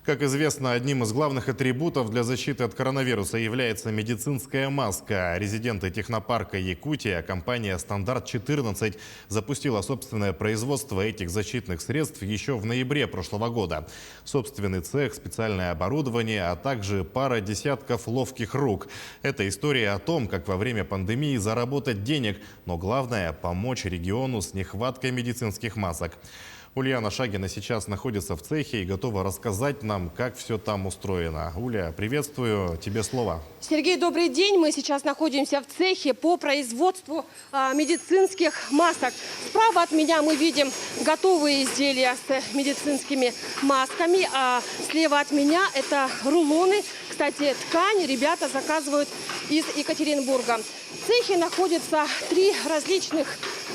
Как известно, одним из главных атрибутов для защиты от коронавируса является медицинская маска. Резиденты технопарка Якутия, компания «Стандарт-14» запустила собственное производство этих защитных средств еще в ноябре прошлого года. Собственный цех, специальное оборудование, а также пара десятков ловких рук. Это история о том, как во время пандемии заработать денег, но главное – помочь региону с нехваткой медицинских масок. Ульяна Шагина сейчас находится в цехе и готова рассказать нам, как все там устроено. Уля, приветствую, тебе слово. Сергей, добрый день. Мы сейчас находимся в цехе по производству медицинских масок. Справа от меня мы видим готовые изделия с медицинскими масками, а слева от меня это рулоны. Кстати, ткань ребята заказывают из Екатеринбурга. В цехе находятся 3 различных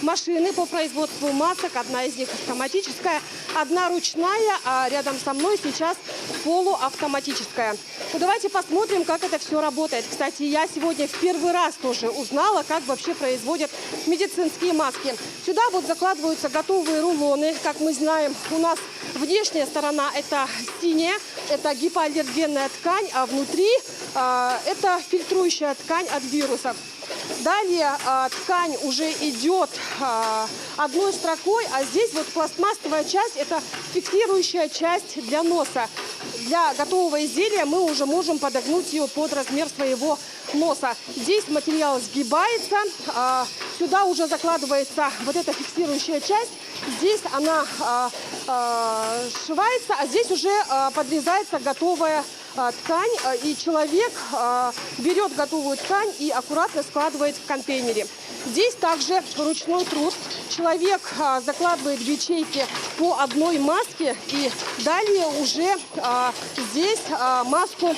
машины по производству масок. Одна из них автоматическая, одна ручная, а рядом со мной сейчас полуавтоматическая. Ну, давайте посмотрим, как это все работает. Кстати, я сегодня в первый раз тоже узнала, как вообще производят медицинские маски. Сюда вот закладываются готовые рулоны. Как мы знаем, у нас внешняя сторона это синяя, это гипоаллергенная ткань, а внутри это фильтрующая ткань от вирусов. Далее ткань уже идет одной строкой, а здесь вот пластмассовая часть – это фиксирующая часть для носа. Для готового изделия мы уже можем подогнуть ее под размер своего носа. Здесь материал сгибается, сюда уже закладывается вот эта фиксирующая часть. Здесь она сшивается, а здесь уже подрезается готовая ткань, и человек берет готовую ткань и аккуратно складывает в контейнере. Здесь также ручной труд. Человек закладывает в ячейки по одной маске, и далее уже здесь маску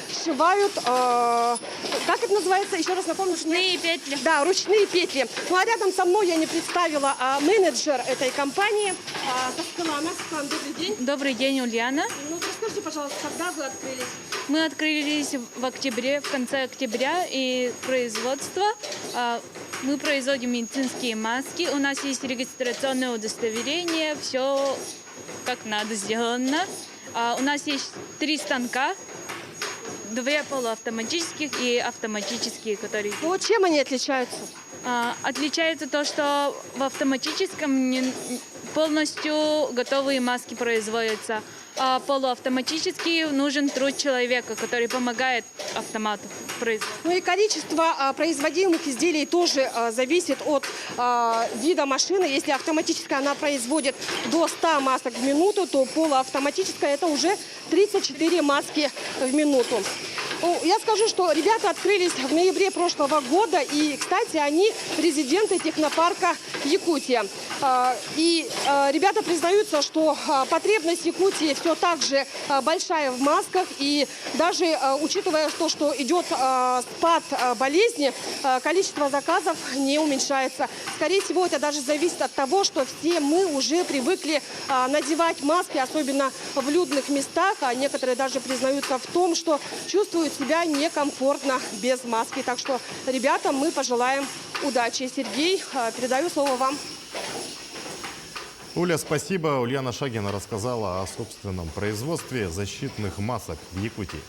сшивают, как это называется, еще раз напомню. Ручные петли. Да, ручные петли. Ну а рядом со мной я не представила менеджер этой компании Таскалана. Добрый день. Добрый день, Ульяна. Ну, расскажите, пожалуйста, когда вы открылись? Мы открылись в октябре, в конце октября, и производство. Мы производим медицинские маски. У нас есть регистрационное удостоверение, все как надо сделано. У нас есть 3 станка. 2 полуавтоматических и автоматические, которые... Ну, вот чем они отличаются? Отличается то, что в автоматическом полностью готовые маски производятся, а полуавтоматически нужен труд человека, который помогает автомату производить. Ну и количество производимых изделий тоже зависит от вида машины. Если автоматическая она производит до 100 масок в минуту, то полуавтоматическая это уже 34 маски в минуту. Ну, я скажу, что ребята открылись в ноябре прошлого года, и, кстати, они резиденты технопарка Якутия. И ребята признаются, что потребность Якутии все так же большая в масках, и даже учитывая то, что идет спад болезни, количество заказов не уменьшается. Скорее всего, это даже зависит от того, что все мы уже привыкли надевать маски, особенно в людных местах, а некоторые даже признаются в том, что чувствуют себя некомфортно без маски. Так что ребятам мы пожелаем удачи. Сергей, передаю слово вам. Уля, спасибо. Ульяна Шагина рассказала о собственном производстве защитных масок в Якутии.